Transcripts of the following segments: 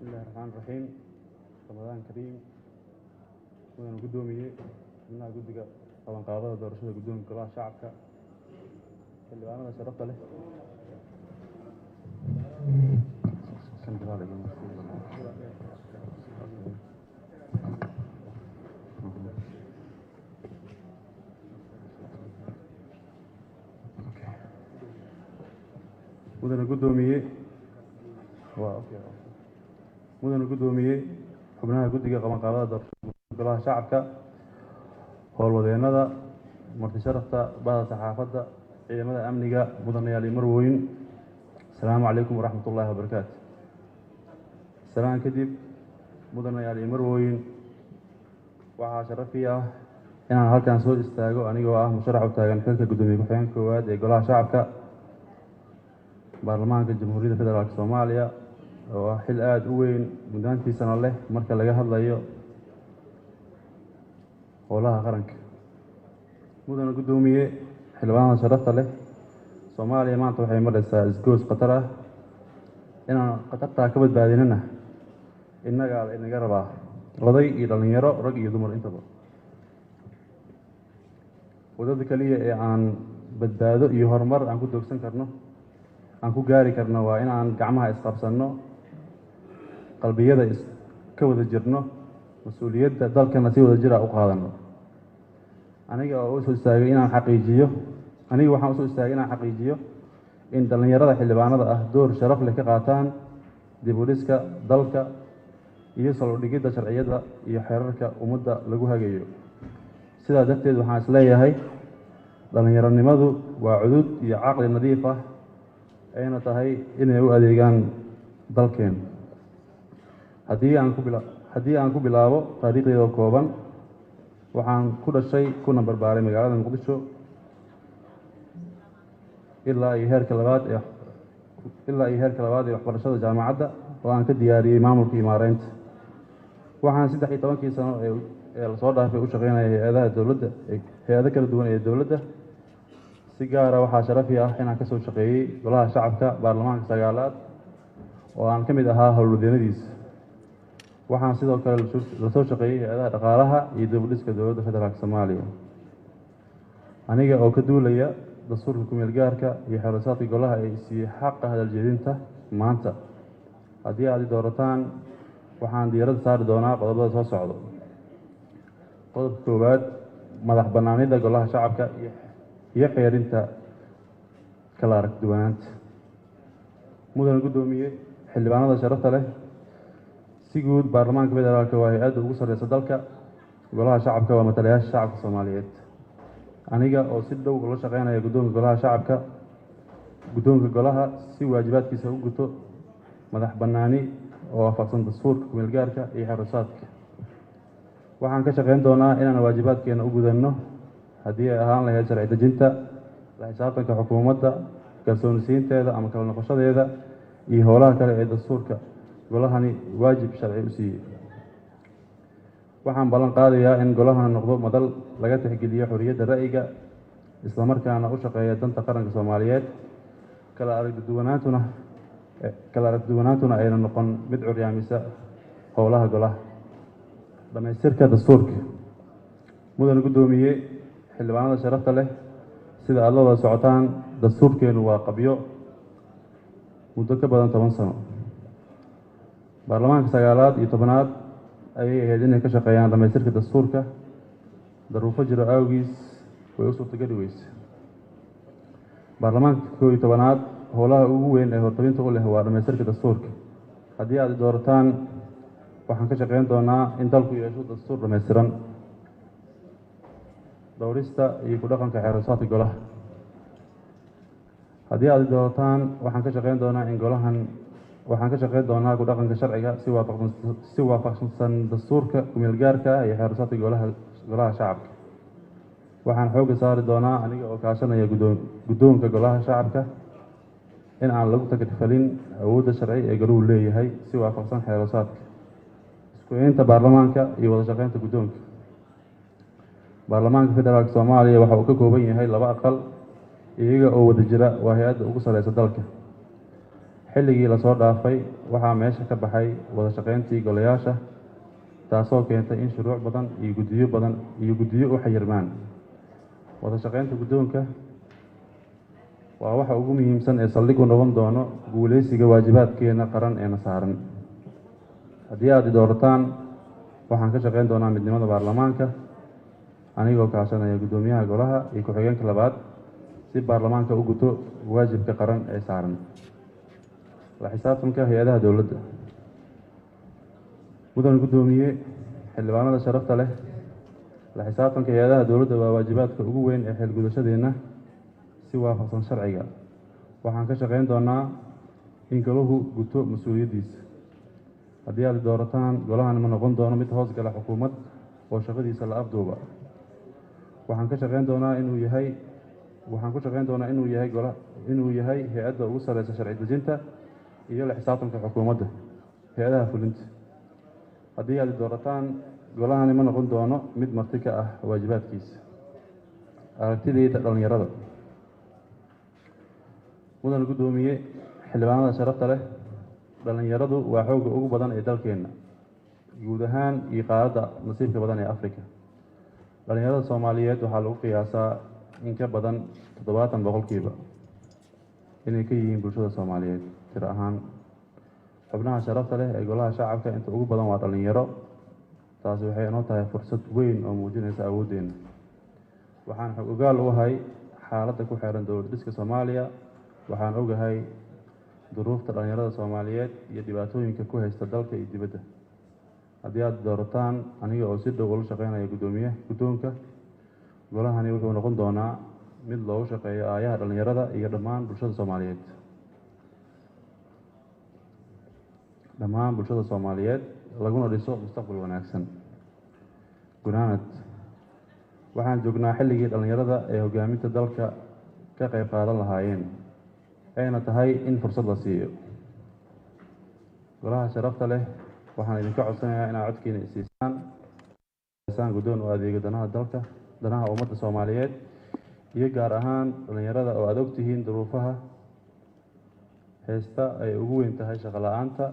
الله الرحمن الرحيم. رمضان كريم. وأنا قدومي من قدك طبعا قرارات دراسة قدوم كلها شعبك اللي أنا شرفت له. mudana gudoomiye xubnaha guddiga qabanqaabada doorashada golaha shacabka howlwadeennada marti sharafta bahda saxaafadda ciidamada amniga mudanayaal iyo marwooyin asalaamu calaykum waraxmatullaahi wabarakaatu. salaan kadib mudanayaal iyo marwooyin waxaa sharafi ah inaan halkan soo istaago anigoo ah musharax u taagan xilka gudoomiye ku-xigeenka koowaad ee golaha shacabka baarlamaanka jamhuuriyadda federaalk soomaaliya oo ah xil aada u weyn muddaantiisana leh marka laga hadlayo howlaha qaranka. mudana guddoomiye xildhibaanada sharafta leh soomaaliya maanta waxay maraysaa isgoos khatar ah inaan khatartaa ka badbaadinana innagaa inaga rabaa oday iyo dhallinyaro rag iyo dumar intaba. wadada keliya ee aan badbaado iyo horumar aan ku doogsan karno aan ku gaari karno waa in aan gacmaha isqabsanno qalbiyada iska wada jirno mas-uuliyadda dalkana si wada jira u qaadano. aniga waxaan usoo istaagay inaan xaqiijiyo in dhallinyarada xildhibaanada ah door sharaf leh ka qaataan dib u dhiska dalka iyo sal u dhigidda sharciyada iyo xeerarka ummadda lagu hagayo. sidaa darteed waxaan isleeyahay dhallinyaronimadu waa cudud iyo caqli nadiif ah ayna tahay inay u adeegaan dalkeen. haddii aan ku bilaabo taariikhdeeda kooban waxaan ku dhashay kuna barbaaray magaalada muqdisho ilaa iyo heerka labaad ee waxbarashada jaamacadda oo aan ka diyaariyey maamulka iyo maareynta. waxaan 13 sano ee lasoo dhaafay u shaqeynaya hay-ado kala duwan ee dowladda. si gaara waxaa sharafi ah inaan kasoo shaqeeyey golaha shacabka baarlamaanka 9aad oo aan ka mid ahaa howlwadeennadiisa. waxaan sidoo kale lasoo shaqeeyey hay-adaha dhaqaalaha iyo dib-u-dhiska dowladda federaalk soomaaliya. aniga oo ka duulaya dastuurka ku-meel gaarka iyo xeerasaadka golaha ee siiyey xaqa hadaljeedinta maanta haddii aad i doorataan waxaan diiradda saari doonaa qodobada soo socdo. qodobka koowaad madax bannaanida golaha shacabka iyo xeerinta kala aragduwanaanta. mudana guddoomiye xildhibaanada sharafta leh si guud baarlamaanka federaalk waa hay-adda ugu sarreysa dalka. golaha shacabka waa matalayaasha shacabka soomaaliyeed. aniga oo si dhow ula shaqeynaya guddoonka golaha si waajibaadkiisa u guto madax bannaani oo waafaqsan dastuurka ku-meel gaarka iyo xeerasaadka. waxaan ka shaqeyn doonaa inaan waajibaadkeena u gudanno haddii ay ahaan lahayd sharci dejinta la xisaabtanka xukuumadda kalsoonisiinteeda ama kala noqoshadeeda iyo howlaha kale ee dastuurka golahani waajib sharci u siiyey. waxaan ballan qaadayaa in golahana noqdo madal laga tixgeliyo xorriyadda ra'yiga islamarkaana u shaqeeya danta qaranka soomaaliyeed. kala aragduwanaantuna ayna noqon mid curyaamisa howlaha golaha. dhamaystirka dastuurka. mudana guddoomiye xildhibaanada sharafta leh sida aad la wada socotaan dastuurkeenu waa qabyo muddo ka badan 10 sano. baarlamaanka 9aad iyo 10aad ayay ahayd inay ka shaqeeyaan dhamaystirka dastuurka. daruufo jiro awgiis way u suurtageli weyse. baarlamaanka 11aad howlaha ugu weyn ee hortabinta u leh waa dhamaystirka dastuurka. haddii aad i doorataan waxaan ka shaqeyn doonaa in dalku yeesho dastuur dhammaystiran dhowrista iyo ku dhaqanka xeerasaadka golaha. haddii aad i doorataan waxaan ka shaqeyn doonaa ku dhaqanka sharciga si waafaqsan dastuurka ku-meel gaarka iyo xeerasaadka golaha shacabka. waxaan xoogga saari doonaa aniga oo kaashanaya guddoonka golaha shacabka in aan lagu takrifalin awoodda sharci ee goluhu leeyahay si waafaqsan xeerasaadka isku-eynta baarlamaanka iyo wada shaqeynta guddoonka. baarlamaanka federaalk soomaaliya waxa uu ka kooban yahay 2 aqal iyaga oo wada jira waa hay-adda ugu sarreysa dalka. xilligii lasoo dhaafay waxaa meesha ka baxay wada shaqayntii golayaasha taasoo keentay in shuruuc badan iyo guddiyo u xayirmaan. wada shaqaynta guddoonka waa waxa ugu muhiimsan ee saldhig u noqon doono guuleysiga waajibaadkeena qaran ee na saaran. haddii aad i doorataan waxaan ka shaqayn doonaa midnimada baarlamaanka anigoo kaashanaya guddoomiyaha golaha iyo ku-xigeenka labaad si baarlamaanka u guto waajibka qaran ee saaran. la xisaabtanka hay-adaha dowladda. mudan guddoomiye xildhibaanada sharafta leh, la xisaabtanka hay-adaha dowladda waa waajibaadka ugu weyn ee xilgudashadeenna si waafaqsan sharciga. waxaan ka shaqayn doonaa in golahu guto mas-uuliyaddiisa. haddii aad doorataan golahan ma noqon doono mid hoos gala xukuumad oo shaqadiisa la afduuba. waxaan ku shaqayn doonaa inuu yahay hay-adda ugu sareysa sharci dejinta iyo la xisaabtanka xukuumadda hay-adaha fulinta. haddii aad doorataan golahani ma noqon doono mid marti ka ah waajibaadkiisa. aragtidayda dhalinyarada. mudan guddoomiye xildhibaanada sharafta leh, dhalinyaradu waa xoogga ugu badan ee dalkeenna guud ahaan iyo qaaradda nasiibka badan ee Afrika. dhalinyarada Soomaaliyeed waxaa lagu qiyaasaa in ka badan 70% inay ka yihiin bulshada Soomaaliyeed tir ahaan. xubnaha sharafta leh ee golaha shacabka inta ugu badan waa dhalinyaro. taasi waxay inoo tahay fursad weyn oo muujinaysa awooddeena. waxaan xog ogaal u ahay xaaladda ku xeeran dowlad dhiska Soomaaliya. waxaan ogahay duruufta dhalinyarada Soomaaliyeed iyo dhibaatooyinka ku haysta dalka iyo dibadda. haddii aad doorataan aniga oo si dhow ula shaqeynaya guddoonka golahani wuxuu noqon doonaa mid loogu shaqeeyo aayaha dhalinyarada iyo dhammaan bulshada Soomaaliyeed laguna dhiso mustaqbal wanaagsan. gunaanad. waxaan joognaa xilligii dhalinyarada ee hogaaminta dalka ka qayb qaadan lahaayeen ayna tahay in fursad la siiyo. golaha sharafta leh waxaan idinka codsanayaa inaad codkiina isiisaan guddoon u adeega danaha ummadda Soomaaliyeed iyo gaar ahaan dhalinyarada oo aad ogtihiin duruufaha haysta ay ugu weyn tahay shaqo la'aanta,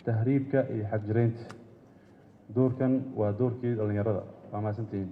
tahriibka iyo xag jiraynta. doorkan waa doorkii dhalinyarada. waa mahadsantihiin.